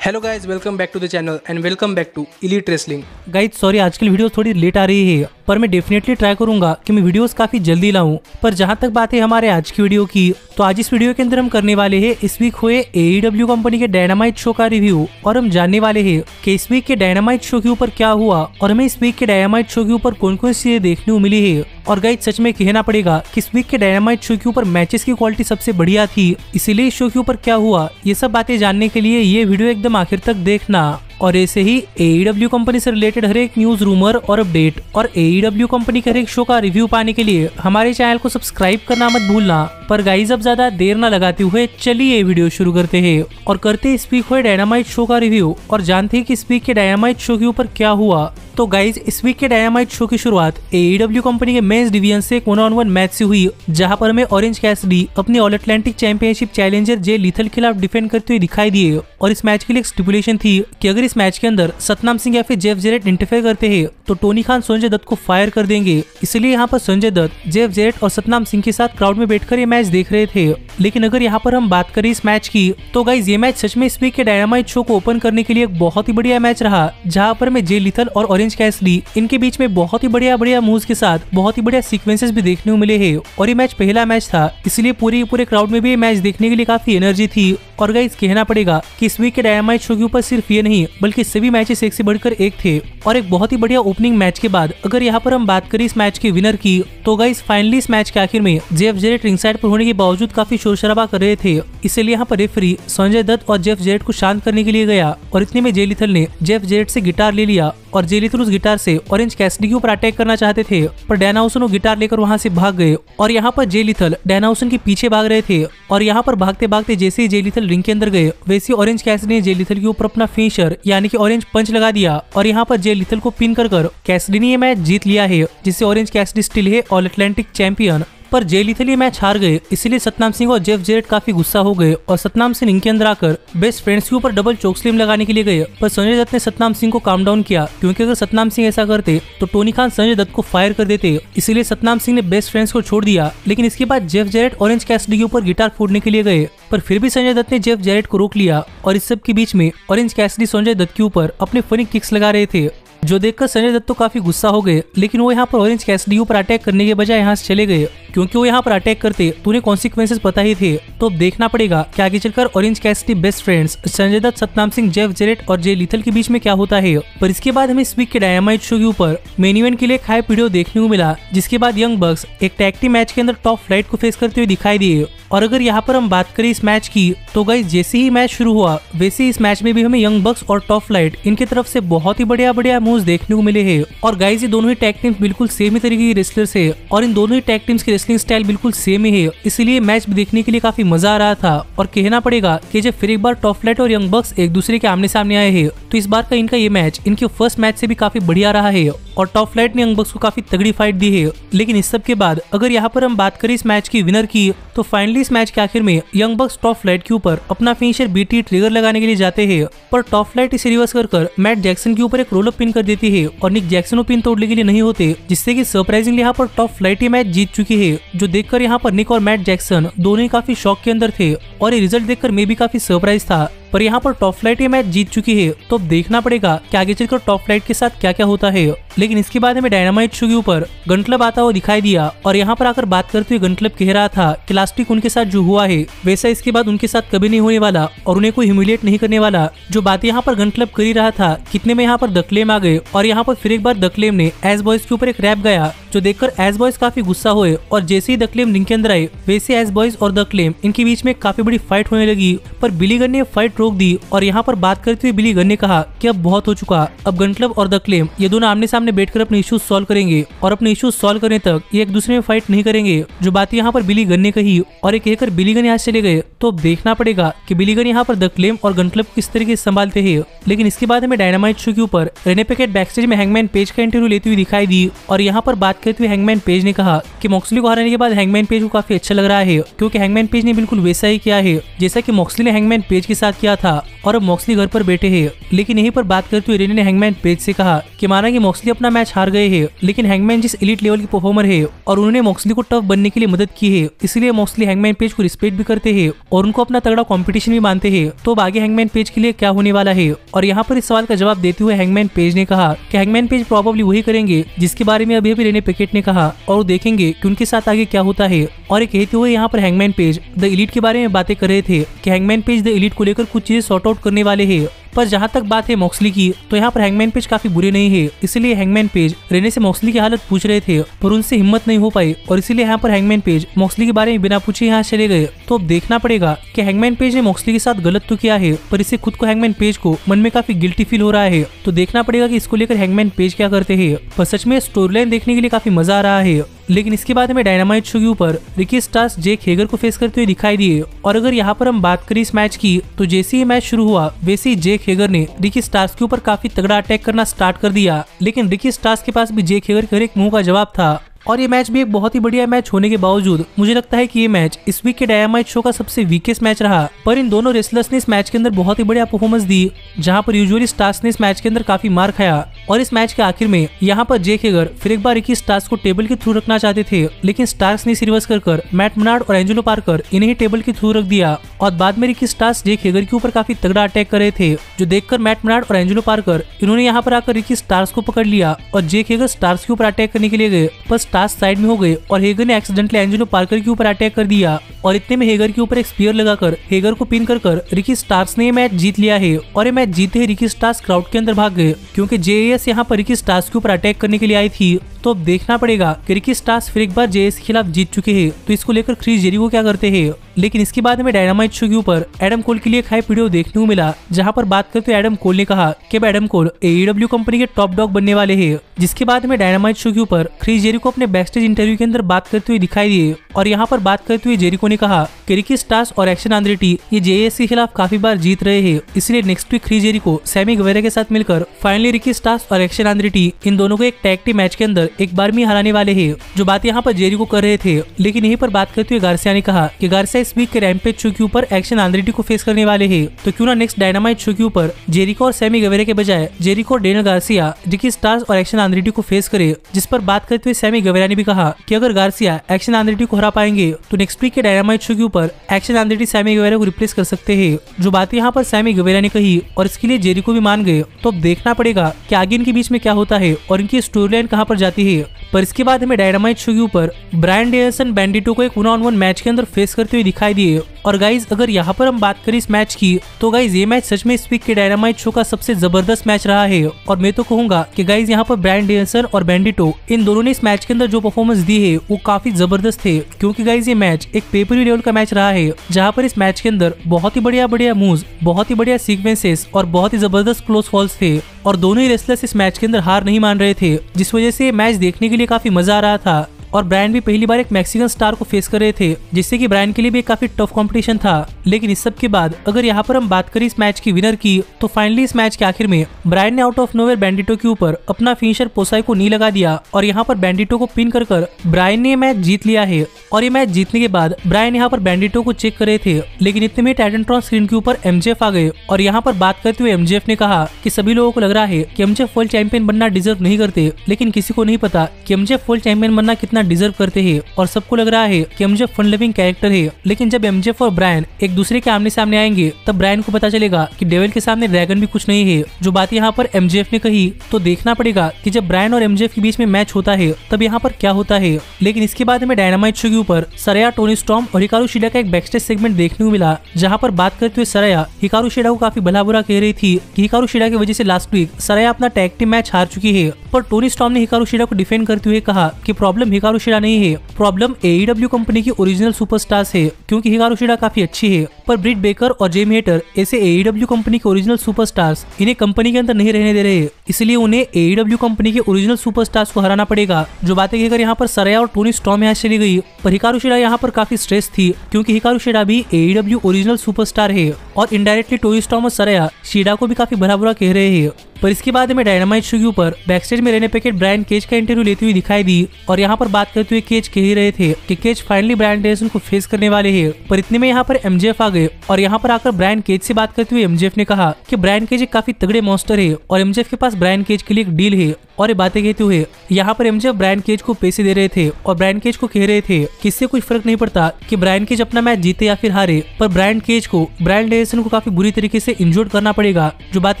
Hello guys, welcome back to the channel and welcome back to elite wrestling. Guys sorry, आजकल video थोड़ी late आ रही है, पर मैं डेफिनेटली ट्राई करूंगा कि मैं वीडियोस काफी जल्दी लाऊं। पर जहां तक बात है हमारे आज की वीडियो की, तो आज इस वीडियो के अंदर हम करने वाले हैं इस वीक हुए AEW कंपनी के डायनामाइट शो का रिव्यू, और हम जानने वाले हैं कि इस वीक के डायनामाइट शो के ऊपर क्या हुआ और हमें इस वीक के डायनामाइट शो के ऊपर कौन कौन सी चीजें देखने को मिली है। और गाइज सच में कहना पड़ेगा कि इस वीक के डायनामाइट शो के ऊपर मैचेस की क्वालिटी सबसे बढ़िया थी, इसीलिए इस शो के ऊपर क्या हुआ ये सब बातें जानने के लिए ये वीडियो एकदम आखिर तक देखना। और ऐसे ही AEW कंपनी से रिलेटेड हर एक न्यूज, रूमर और अपडेट और AEW कंपनी के हर एक शो का रिव्यू पाने के लिए हमारे चैनल को सब्सक्राइब करना मत भूलना। पर गाइज अब ज्यादा देर न लगाते हुए चलिए वीडियो शुरू करते हैं और करते हैं इस वीक हुए डायनामाइट शो का रिव्यू और जानते हैं कि इस वीक के डायनामाइट शो के ऊपर क्या हुआ। तो गाइज इस वीक के डायनामाइट शो की शुरुआत AEW कंपनी के मेंस डिवीजन से 1-on-1 मैच से हुई, जहां पर हमें ऑरेंज कैसिडी अपनी ऑल अटलांटिक चैंपियनशिप चैलेंजर जे लीथल के खिलाफ डिफेंड करते हुए दिखाई दिए। और इस मैच के लिए एक स्टिपुलेशन थी कि अगर इस मैच के अंदर सतनाम सिंह या फिर जेफ जेरेट इंटरफेयर करते हैं तो टोनी खान संजय दत्त को फायर कर देंगे। इसलिए यहाँ पर संजय दत्त, जेफ जेरेट और सतनाम सिंह के साथ क्राउड में बैठकर ये मैच देख रहे थे। लेकिन अगर यहाँ पर हम बात करें इस मैच की, तो गाइज ये मैच सच में इस वीक के डायनामाइट शो को ओपन करने के लिए एक बहुत ही बढ़िया मैच रहा, जहाँ पर हमें जे लीथल और ऑरेंज कैसिडी इनके बीच में बहुत ही बढ़िया मूव्स के साथ बहुत ही बढ़िया सीक्वेंसेस भी देखने को मिले हैं। और ये मैच पहला मैच था, इसलिए पूरे क्राउड में भी ये मैच देखने के लिए काफी एनर्जी थी। और गाइस कहना पड़ेगा कि इस वीक के डायनामाइट शो के ऊपर सिर्फ ये नहीं बल्कि सभी मैचेस एक से बढ़कर एक थे। और एक बहुत ही बढ़िया ओपनिंग मैच के बाद अगर यहाँ पर हम बात करें इस मैच के विनर की, तो गाइस फाइनली इस मैच के आखिर में जेफ जेरेट रिंग साइड पर होने के बावजूद काफी शोर शराबा कर रहे थे, इसलिए यहाँ पर रेफरी संजय दत्त और जेफ जेरेट को शांत करने के लिए गया। और इतने में जे लीथल ने जेफ जेरेट से गिटार ले लिया और जे लीथल उस गिटार से ऑरेंज कैसिडी के ऊपर अटैक करना चाहते थे, पर डैनाउसन वो गिटार लेकर वहां से भाग गए। और यहाँ पर जे लीथल डैनाउसन के पीछे भाग रहे थे, और यहाँ पर भागते भागते जैसे ही जे लीथल रिंग के अंदर गए, वैसे ऑरेंज कैसिडी ने जे लीथल के ऊपर अपना फिनिशर यानी कि ऑरेंज पंच लगा दिया। और यहाँ पर जे लीथल को पिन कर कैसिडी ने ये मैच जीत लिया है, जिससे ऑरेंज कैसिडी स्टिल है ऑल अटलांटिक चैंपियन। पर जे लीथल ये मैच हार गए, इसलिए सतनाम सिंह और जेफ जेरेट काफी गुस्सा हो गए और सतनाम सिंह रिंग के अंदर आकर बेस्ट फ्रेंड्स के ऊपर डबल चोकस्लिम लगाने के लिए गए। पर संजय दत्त ने सतनाम सिंह को काम डाउन किया, क्योंकि अगर सतनाम सिंह ऐसा करते तो टोनी खान संजय दत्त को फायर कर देते, इसलिए सतनाम सिंह ने बेस्ट फ्रेंड्स को छोड़ दिया। लेकिन इसके बाद जेफ जेरेट ऑरेंज कैसिडी के ऊपर गिटार फोड़ने के लिए गए, पर फिर भी संजय दत्त ने जेफ जेरेट को रोक लिया। और इस सब के बीच में ऑरेंज कैसिडी संजय दत्त के ऊपर अपने फनी किक्स लगा रहे थे, जो देखकर संजय दत्त तो काफी गुस्सा हो गए। लेकिन वो यहाँ पर ऑरेंज कैसिडी ऊपर अटैक करने के बजाय यहाँ से चले गए, क्योंकि वो यहाँ पर अटैक करते तो उन्हें कॉन्सिक्वेंसेस पता ही थे। तो अब देखना पड़ेगा कि आगे चलकर Orange Cassidy, Best Friends, Sanjay Dutt, Satnam Singh, Jeff Jarrett और जे लीथल के बीच में क्या होता है। पर इसके बाद हमें इस वीक के डायनामाइट शो के ऊपर मेन इवेंट के लिए एक हाइप वीडियो देखने को मिला, जिसके बाद यंग बक्स एक टैग टीम मैच के अंदर टॉप फ्लाइट को फेस करते हुए दिखाई दिए। और अगर यहाँ पर हम बात करें इस मैच की, तो गाइस जैसे ही मैच शुरू हुआ वैसे इस मैच में भी हमें यंग बक्स और टॉप फ्लाइट इनकी तरफ से बहुत ही बढ़िया मूव्स देखने को मिले हैं। और गाइस ये दोनों ही टैग टीम्स बिल्कुल सेम ही तरीके की रेसलर्स है, और इन दोनों ही टैग टीम्स की रेसलिंग स्टाइल बिल्कुल सेम ही है, इसलिए मैच भी देखने के लिए काफी मजा आ रहा था। और कहना पड़ेगा कि जब फिर एक बार टॉप फ्लाइट और यंग बक्स एक दूसरे के आमने सामने आए हैं, तो इस बार का इनका ये मैच इनके फर्स्ट मैच से भी काफी बढ़िया रहा है, और टॉप फ्लाइट ने यंग बक्स को काफी तगड़ी फाइट दी है। लेकिन इस सब के बाद अगर यहाँ पर हम बात करें इस मैच की विनर की, तो फाइनली इस मैच के आखिर में यंग बक्स टॉप फ्लाइट के ऊपर अपना फिनिशर BT ट्रिगर लगाने के लिए जाते हैं, पर टॉप फ्लाइट इसे रिवर्स कर मैट जैक्सन के ऊपर एक रोल अप पिन कर देती है, और निक जैक्सन वो पिन तोड़ने के लिए नहीं होते, जिससे कि सरप्राइजिंगली यहाँ पर टॉप फ्लाइट ये मैच जीत चुकी है। जो देखकर यहाँ पर निक और मैट जैक्सन दोनों ही काफी शॉक के अंदर थे, और ये रिजल्ट देखकर मैं भी काफी सरप्राइज था। पर यहाँ पर टॉप फ्लाइट ये मैच जीत चुकी है, तो अब देखना पड़ेगा कि आगे चलकर टॉप फ्लाइट के साथ क्या क्या होता है। लेकिन इसके बाद हमें डायनामाइट शो के ऊपर गन क्लब आता हुआ दिखाई दिया, और यहाँ पर आकर बात करते हुए गन क्लब कह रहा था कि लास्ट वीक उनके साथ जो हुआ है वैसा इसके बाद उनके साथ कभी नहीं होने वाला, और उन्हें कोई ह्यूमिलिएट नहीं करने वाला। जो बात यहाँ पर गन क्लब कर ही रहा था, कितने में यहाँ पर द क्लेम आ गए, और यहाँ पर फिर एक बार द क्लेम ने एज बॉयज के ऊपर एक रैप गाया, जो देखकर एज बॉयज काफी गुस्सा हुए। और जैसे ही द क्लेम रिंग के अंदर आए, वैसे एज बॉयज और द क्लेम इनके बीच में काफी बड़ी फाइट होने लगी, पर बिली गन ने फाइट रोक दी। और यहाँ पर बात करते हुए बिली गन ने कहा कि अब बहुत हो चुका, अब गन क्लब और द क्लेम ये दोनों आमने सामने बैठकर अपने इश्यूज सॉल्व करेंगे, और अपने इश्यूज सॉल्व करने तक ये एक दूसरे में फाइट नहीं करेंगे। जो बात यहाँ पर बिली गन ने कही, और ये कहकर बिली गन यहाँ से चले गए। तो अब देखना पड़ेगा कि बिली गन यहाँ पर द क्लेम और गन क्लब किस तरीके से संभालते हैं। लेकिन इसके बाद हमें डायनामाइट शो के ऊपर रेने पैकेट बैकस्टेज में हैंगमैन पेज का इंटरव्यू लेती हुई दिखाई दी, और यहाँ पर बात करते हुए हैंगमैन पेज ने कहा कि मॉक्सली को हराने के बाद हैंगमैन पेज को काफी अच्छा लग रहा है, क्योंकि हैंगमैन पेज ने बिल्कुल वैसा ही किया है जैसा कि मॉक्सली ने हैंगमैन पेज के साथ किया था। और अब मॉक्सली घर पर बैठे हैं। लेकिन यहीं पर बात करते हुए रेने ने हैंगमैन पेज से कहा कि माना कि मॉक्सली अपना मैच हार गए हैं, लेकिन हैंगमैन जिस एलीट लेवल की परफॉर्मर है और उन्होंने मॉक्सली को टफ बनने के लिए मदद की है, इसलिए मॉक्सली हैंगमैन पेज को रिस्पेक्ट भी करते हैं और उनको अपना तगड़ा कंपटीशन भी मानते हैं। तो अब आगे हैंगमैन पेज के लिए क्या होने वाला है? और यहाँ पर इस सवाल का जवाब देते हुए हैंगमैन पेज ने कहा कि हैंगमैन पेज प्रोबेबली वही करेंगे जिसके बारे में अभी रेने पैकेट ने कहा, और वो देखेंगे कि उनके साथ आगे क्या होता है। और ये कहते हुए यहाँ पर हैंगमैन पेज द एलीट के बारे में बातें कर रहे थे कि हैंगमैन पेज द एलीट को लेकर कुछ चीजें सॉर्ट आउट करने वाले हैं। पर जहाँ तक बात है मॉक्सली की, तो यहाँ पर हैंगमैन पेज काफी बुरे नहीं है, इसलिए हैंगमैन पेज रेने से मॉक्सली की हालत पूछ रहे थे पर उनसे हिम्मत नहीं हो पाई, और इसीलिए यहाँ पर हैंगमैन पेज मॉक्सली के बारे में बिना पूछे यहाँ चले गए। तो अब देखना पड़ेगा कि हैंगमैन पेज ने मॉक्सली के साथ गलत तो किया है, पर इससे खुद को हैंगमैन पेज को मन में काफी गिल्टी फील हो रहा है। तो देखना पड़ेगा कि इसको लेकर हैंगमैन पेज क्या करते हैं। पर सच में स्टोरी लाइन देखने के लिए काफी मजा आ रहा है। लेकिन इसके बाद हमें डायनामाइट शो के ऊपर रिकी स्टार्स जेक हेगर को फेस करते हुए दिखाई दिए। और अगर यहाँ पर हम बात करें इस मैच की, तो जैसे ही मैच शुरू हुआ वैसे ही जेक हेगर ने रिकी स्टार्स के ऊपर काफी तगड़ा अटैक करना स्टार्ट कर दिया। लेकिन रिकी स्टार्स के पास भी जेक हेगर के हर एक मुंह का जवाब था। और ये मैच भी एक बहुत ही बढ़िया मैच होने के बावजूद मुझे लगता है कि ये मैच इस वीक के डायनामाइट शो का सबसे वीकेस्ट मैच रहा। पर इन दोनों रेसलर्स ने इस मैच के अंदर बहुत ही बढ़िया परफॉर्मेंस दी, जहां पर यूजुअली स्टार्स ने इस मैच के अंदर काफी मार खाया। और इस मैच के आखिर में यहाँ पर जेक हेगर फिर एक बार रिकी स्टार्स को टेबल के थ्रू रखना चाहते थे, लेकिन स्टार्स ने रिवर्स कर मैट मनार्ड और एंजेलो पार्कर इन्हें ही टेबल के थ्रू रख दिया। और बाद में रिकी स्टार्स जेक हेगर के ऊपर काफी तगड़ा अटैक कर रहे थे, जो देखकर मैट मनार्ड और एंजेलो पार्कर इन्होंने यहाँ पर आकर रिकी स्टार्स को पकड़ लिया और जेक हेगर स्टार्स के ऊपर अटैक करने के लिए गए, पर स्टार्स साइड में हो गए और हेगर ने एक्सीडेंटली एंजेलो पार्कर के ऊपर अटैक कर दिया। और इतने में हेगर के ऊपर एक स्पीयर लगाकर हेगर को पिन कर रिकी स्टार्स ने ये मैच जीत लिया है। और ये मैच जीते ही रिकी स्टार्स क्राउड के अंदर भाग गए, क्योंकि जेएस यहाँ पर रिकी स्टार्स के ऊपर अटैक करने के लिए आई थी। तो अब देखना पड़ेगा कि रिकी स्टार्स फिर एक बार जेएस के खिलाफ जीत चुके हैं, तो इसको लेकर क्रिस जेरिको क्या करते हैं। लेकिन इसके बाद हमें डायनामाइट शो के ऊपर एडम कोल के लिए एक हाइप वीडियो देखने को मिला, जहां पर बात करते हुए एडम कोल ने कहा कि एडम कोल एईडब्ल्यू कंपनी के टॉप डॉग बनने वाले हैं। जिसके बाद हमें डायनामाइट शो के ऊपर क्रिस जेरिको अपने बैकस्टेज इंटरव्यू के अंदर बात करते हुए दिखाई दिए। और यहाँ पर बात करते हुए जेरिको ने कहा कि रिकी स्टार्स और एक्शन आंद्रेटी ये जेएस के खिलाफ काफी बार जीत रहे हैं, इसलिए next week Chris Jericho Sammy Guevara के साथ मिलकर फाइनली रिकी स्टार्स और एक्शन आंद्रेटी इन दोनों को एक टैग टीम मैच के अंदर एक बार में हराने वाले हैं। जो बात यहाँ पर जेरिको कर रहे थे। लेकिन यहीं पर बात करते हुए गार्सिया ने कहा कि गार्सिया इस वीक के रैम्पेज शो के ऊपर एक्शन आंद्रेटी को फेस करने वाले हैं, तो क्यों ना नेक्स्ट डायनामाइट शो के ऊपर जेरिको और सैमी गुवेरा के बजाय जेरिको और डेनियल गार्सिया रिकी स्टार्स और एक्शन आंद्रेटी को फेस करे। जिस पर बात करते हुए सैमी गुवेरा ने भी कहा कि अगर गार्सिया एक्शन आंद्रेटी को हरा पाएंगे तो नेक्स्ट वीक के डायनामाइट शो के ऊपर एक्शन आंद्रेटी सैमी गुवेरा को रिप्लेस कर सकते हैं। जो बात यहाँ पर सैमी गुवेरा ने कही और इसके लिए जेरिको भी मान गए। तो अब देखना पड़ेगा कि आगे इनके बीच में क्या होता है और इनकी स्टोरी लाइन कहाँ पर जाती है। पर इसके बाद हमें डायनामाइट शो के ऊपर ब्रायन डेनियल्सन बैंडिटो को एक 1-on-1 मैच के अंदर फेस करते हुए दिखाई दिए। और गाइज अगर यहाँ पर हम बात करें इस मैच की, तो गाइज ये मैच सच में इस वीक के डायनामाइट शो का सबसे जबरदस्त मैच रहा है। और मैं तो कहूंगा कि गाइज यहाँ पर ब्रायन डेनियल्सन और बैंडिटो इन दोनों ने इस मैच के अंदर जो परफॉर्मेंस दी है वो काफी जबरदस्त है, क्योंकि गाइज ये मैच एक पेपर व्यू लेवल का मैच रहा है, जहाँ पर इस मैच के अंदर बहुत ही बढ़िया मूव्स, बहुत ही बढ़िया सीक्वेंसेस और बहुत ही जबरदस्त क्लोज फॉल्स थे। और दोनों ही रेसलर्स इस मैच के अंदर हार नहीं मान रहे थे, जिस वजह से मैच देखने के लिए काफी मजा आ रहा था। और ब्रायन भी पहली बार एक मैक्सिकन स्टार को फेस कर रहे थे, जिससे कि ब्रायन के लिए भी एक काफी टफ कंपटीशन था। लेकिन इस सब के बाद अगर यहाँ पर हम बात करें इस मैच की विनर की, तो फाइनली इस मैच के आखिर में ब्रायन ने आउट ऑफ नोवेयर बैंडिटो के ऊपर अपना फिनिशर पोसाई को नी लगा दिया और यहाँ पर बैंडिटो को पिन कर ब्रायन ने मैच जीत लिया है। और ये मैच जीतने के बाद ब्रायन यहाँ पर बैंडिटो को चेक कर रहे थे, लेकिन इतने में टाइटनट्रॉन स्क्रीन के ऊपर एमजेएफ आ गए। और यहाँ पर बात करते हुए एमजेएफ ने कहा कि सभी लोगों को लग रहा है कि एमजेएफ वर्ल्ड चैंपियन बनना डिजर्व नहीं करते, लेकिन किसी को नहीं पता कि एमजेएफ वर्ल्ड चैंपियन बनना कितना डिजर्व करते हैं। और सबको लग रहा है कि एमजेएफ फन लविंग कैरेक्टर है, लेकिन जब एमजेएफ और ब्रायन एक दूसरे के आमने सामने आएंगे तब ब्रायन को पता चलेगा कि डेविल के सामने ड्रैगन भी कुछ नहीं है। जो बात यहाँ पर एमजेएफ ने कही, तो देखना पड़ेगा कि जब ब्रायन और एमजेएफ के बीच में मैच होता है तब यहाँ पर क्या होता है। लेकिन इसके बाद हमें डायनामाइट शो के ऊपर सरया, टोनी स्टॉर्म और हिकारू शिडा का एक बैकस्टेज सेगमेंट देखने को मिला, जहाँ पर बात करते हुए सरया हिकारू शिडा को काफी भला बुरा कह रही थी कि हिकारू शिडा की वजह से लास्ट वीक सरया अपना टैग टीम मैच हार चुकी है। पर टोनी स्टॉर्म ने हिकारू शिडा को डिफेंड करते हुए कहा कि प्रॉब्लम हिकारू शिडा नहीं है, प्रॉब्लम एईडब्ल्यू कंपनी की ओरिजिनल सुपरस्टार्स है, क्योंकि हिकारू शिडा काफी अच्छी है, पर ब्रिट बेकर और जेमी हेटर ऐसे एईडब्ल्यू कंपनी के ओरिजिनल सुपरस्टार्स इन्हें कंपनी के अंदर नहीं रहने दे रहे, इसलिए उन्हें एईडब्ल्यू कंपनी के ओरिजिनल सुपरस्टार्स को हराना पड़ेगा। जो बातें कहकर यहाँ पर सरया और टोनी स्टॉर्म यहाँ चली गई, पर हिकारू शिडा यहाँ पर काफी स्ट्रेस थी, क्योंकि हिकारू शिडा भी एईडब्ल्यू ओरिजिनल सुपरस्टार है और इनडायरेक्टली टोनी स्टॉर्म और सरया शिडा को भी काफी भला बुरा कह रहे हैं। पर इसके बाद हमें डायनामाइट शो के ऊपर बैकस्टेज में रेने पैकेट ब्रायन केज का इंटरव्यू लेते हुए दिखाई दी और यहाँ पर बात करते हुए केज कह ही रहे थे कि केज फाइनली ब्रायन डेनियल्सन को फेस करने वाले हैं। पर इतने में यहाँ पर एमजेएफ आ गए और यहाँ पर आकर ब्रायन केज से बात करते हुए एमजेएफ ने कहा कि ब्रायन केज एक काफी तगड़े मॉन्स्टर है और एमजेएफ के पास ब्रायन केज के लिए एक डील है। और ये बातें कहते हुए यहाँ पर एमजेएफ ब्रायन केज को पैसे दे रहे थे और ब्रायन केज को कह रहे थे कि इससे कोई फर्क नहीं पड़ता कि ब्रायन केज अपना मैच जीते या फिर हारे, पर ब्रायन केज को ब्रायन डेनियल्सन को काफी बुरी तरीके से इंजर्ड करना पड़ेगा, जो बात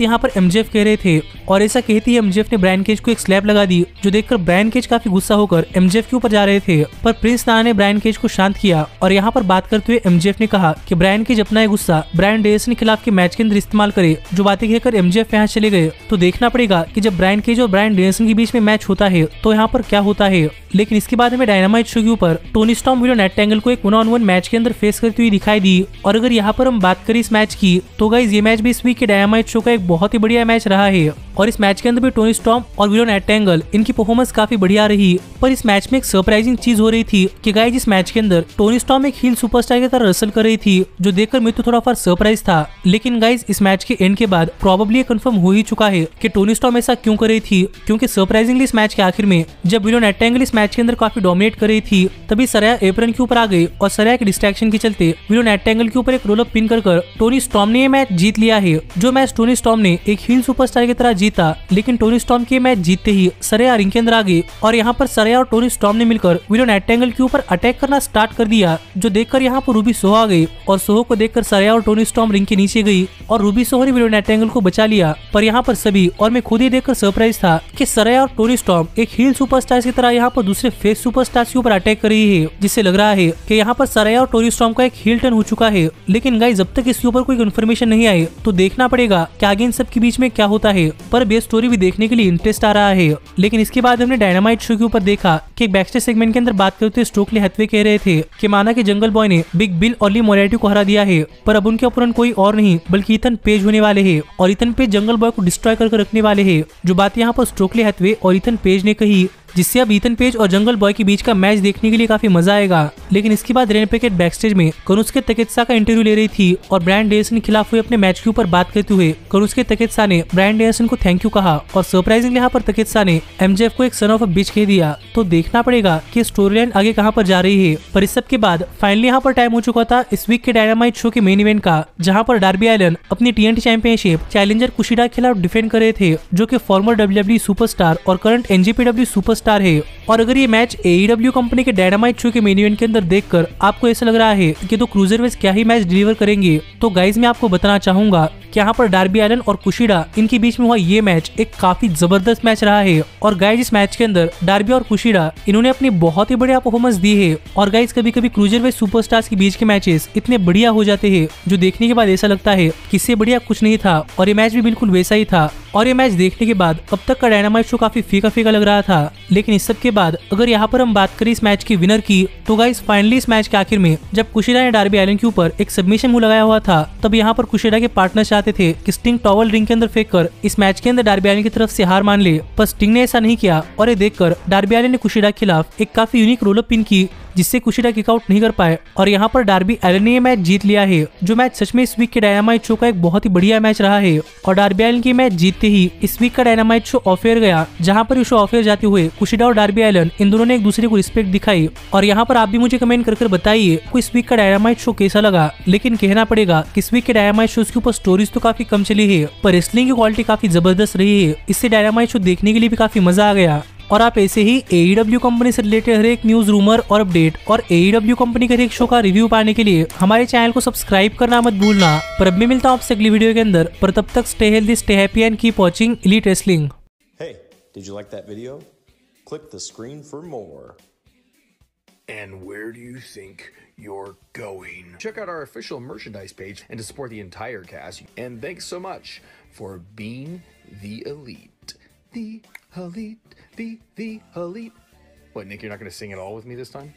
यहाँ पर एमजेएफ कह रहे थे। और ऐसा कहती है एमजेएफ ने ब्रायन केज को एक स्लैप लगा दी, जो देखकर ब्रायन केज काफी गुस्सा होकर एमजेएफ के ऊपर जा रहे थे। पर प्रिंस नाना ने ब्रायन केज को शांत किया और यहाँ पर बात करते हुए एमजेएफ ने कहा कि ब्रायन केज अपना गुस्सा ब्रायन डेनियल्सन के खिलाफ के मैच के अंदर इस्तेमाल करे, जो बातें कहकर एमजेएफ यहाँ चले गए। तो देखना पड़ेगा कि जब ब्रायन केज और ब्रायन डेनियल्सन के बीच में मैच होता है तो यहाँ पर क्या होता है। लेकिन इसके बाद हमें डायनामाइट शो के ऊपर Tony storm willow net angle को एक 1-on-1 मैच के अंदर फेस करती हुई दिखाई दी। और अगर यहाँ पर हम बात करें इस मैच की तो गाइज ये मैच भी इस वीक के डायनामाइट शो का एक बहुत ही बढ़िया मैच रहा है और इस मैच के अंदर भी टोनी स्टॉर्म और विलो नेट एंगल इनकी परफॉर्मेंस काफी बढ़िया रही। पर इस मैच में एक सरप्राइजिंग चीज हो रही थी कि गाइज इस मैच के अंदर टोनी स्टॉर्म एक हील सुपरस्टार की तरह रसल कर रही थी, जो देखकर मैं तो थोड़ा फॉर सरप्राइज था। लेकिन गाइज इस मैच के एंड के बाद प्रॉबेबली कंफर्म हो ही चुका है कि टोनी स्टॉर्म ऐसा क्यों कर रही थी, क्योंकि सरप्राइजिंगली इस मैच के आखिर में जब विलो नेट एंगल इस मैच के अंदर काफी डोमिनेट कर रही थी तभी सरया एप्रन के ऊपर आ गई और सरया के डिस्ट्रैक्शन के चलते विलो नेट एंगल के ऊपर एक रोल अप पिन कर टोनी स्टॉर्म ने ये मैच जीत लिया है। जो मैच टोनी स्टॉर्म ने एक हील सुपरस्टार की तरह जीता, लेकिन टोनी स्टॉर्म के मैच जीतते ही सरया रिंग के अंदर आ गई और यहाँ पर सरया और टोनी स्टॉर्म ने मिलकर विलो नेट एंगल के ऊपर अटैक करना स्टार्ट कर दिया, जो देखकर यहाँ पर रूबी सोहो आ गई और सोहो को देखकर सरया और टोनी स्टॉर्म रिंग के नीचे गई और रूबी सोहो ने विलो नेट एंगल को बचा लिया। पर यहाँ पर सभी और मैं खुद ही देखकर सरप्राइज था कि सरया और टोनी स्टॉर्म एक हील सुपरस्टार की तरह यहाँ पर दूसरे फेस सुपरस्टार के ऊपर अटैक कर रही है, जिससे लग रहा है कि यहाँ पर सरया और टोनी स्टॉर्म का एक हील टर्न हो चुका है। लेकिन गाइस जब तक इसके ऊपर कोई इन्फॉर्मेशन नहीं आई तो देखना पड़ेगा कि आगे इन सब के बीच में क्या होता है। पर बेस स्टोरी भी देखने के लिए इंटरेस्ट आ रहा है। लेकिन इसके बाद हमने डायनामाइट शो के ऊपर देखा कि एक बैकस्टेज सेगमेंट के अंदर बात करते हुए स्टोकली हैथवे कह रहे थे कि माना कि जंगल बॉय ने बिग बिल और ली मोरियार्टी को हरा दिया है, पर अब उनके अपोनेंट कोई और नहीं बल्कि ईथन पेज होने वाले हैं और ईथन पेज जंगल बॉय को डिस्ट्रॉय करके रखने वाले हैं, जो बात यहाँ पर स्टोकली हैथवे और ईथन पेज ने कही, जिससे अब ईथन पेज और जंगल बॉय के बीच का मैच देखने के लिए काफी मजा आएगा। लेकिन इसके बाद रेन पैकेट बैकस्टेज में कनुस्के तकेत्सा का इंटरव्यू ले रही थी और ब्रायन डेनियल्सन के खिलाफ हुए अपने मैच के ऊपर बात करते हुए कनुस्के तकेत्सा ने ब्रायन डेनियल्सन को थैंक यू कहा और सरप्राइजिंगली यहाँ पर तकेत्सा ने एमजेएफ को एक सन ऑफ अ बिच कह दिया। तो देखना पड़ेगा कि स्टोरी लाइन आगे कहाँ पर जा रही है। पर इस सब के बाद फाइनली यहाँ पर टाइम हो चुका था इस वीक के डायनामाइट शो के मेन इवेंट का, जहाँ पर डार्बी एलन अपनी TNT चैंपियनशिप चैलेंजर कुशिडा के खिलाफ डिफेंड कर रहे थे, जो कि फॉर्मर WWE सुपरस्टार और करंट NJPW सुपरस्टार है। और अगर ये मैच AEW कंपनी के डायनामाइट शो के मेन इवेंट के अंदर देखकर आपको ऐसा लग रहा है कि तो क्रूजरवेज क्या ही मैच डिलीवर करेंगे, तो गाइज मैं आपको बताना चाहूंगा कि यहाँ पर डार्बी एलन और कुशिडा इनके बीच में हुआ ये मैच एक काफी जबरदस्त मैच रहा है। और गाइज इस मैच के अंदर डार्बी और कुशिडा इन्होंने अपनी बहुत ही बढ़िया परफॉर्मेंस दी है। और गाइज कभी कभी क्रूजरवेज सुपरस्टार्स के बीच के मैचेस इतने बढ़िया हो जाते हैं जो देखने के बाद ऐसा लगता है कि इससे बढ़िया कुछ नहीं था, और ये मैच भी बिल्कुल वैसा ही था। और ये मैच देखने के बाद अब तक का डायनामाइट शो काफी फीका फीका लग रहा था। लेकिन इस सब के बाद अगर यहाँ पर हम बात करें इस मैच की विनर की, तो गाइस फाइनली इस मैच के आखिर में जब कुशिडा ने डार्बी एलन के ऊपर एक सबमिशन मूव लगाया हुआ था, तब यहाँ पर कुशिडा के पार्टनर चाहते थे कि स्टिंग टॉवल रिंग के अंदर फेंक कर इस मैच के अंदर डार्बी एलन की तरफ से हार मान ले, पर स्टिंग ने ऐसा नहीं किया और ये देखकर डार्बी एलन ने कुशिडा के खिलाफ एक काफी यूनिक रोल अप पिन की, जिससे कुशिडा किक आउट नहीं कर पाए और यहाँ पर डार्बी एलन ने ये मैच जीत लिया है। जो मैच सच में इस वीक के डायनामाइट शो का एक बहुत ही बढ़िया मैच रहा है। और डार्बी एलन की मैच जीतते ही इस वीक का डायनामाइट शो ऑफ एयर गया, जहाँ पर शो ऑफ एयर जाते हुए कुशिडा और डार्बी एलन इन दोनों ने एक दूसरे को रिस्पेक्ट दिखाई। और यहाँ पर आप भी मुझे कमेंट कर बताइए को इस वीक का डायनामाइट शो कैसा लगा। लेकिन कहना पड़ेगा कि इस वीक के डायनामाइट शोज के ऊपर स्टोरीज तो काफी कम चली है, पर रेसलिंग की क्वालिटी काफी जबरदस्त रही है। इससे डायनामाइट शो देखने के लिए भी काफी मजा आ गया। और आप ऐसे ही AEW कंपनी से रिलेटेड हर एक न्यूज, रूमर और अपडेट और AEW कंपनी के हर एक शो का रिव्यू पाने के लिए हमारे चैनल को सब्सक्राइब करना मत भूलना। पर अब मैं मिलता हूँ आपसे अगली वीडियो के अंदर, पर तब तक stay healthy, stay happy and keep watching elite wrestling. Hey, did you like that video? Click the screen for more. And where do you think you're going? Check out our official merchandise page and to support the entire cast. And thanks so much for being the elite. The elite, the elite. What, Nick, you're not going to sing it all with me this time?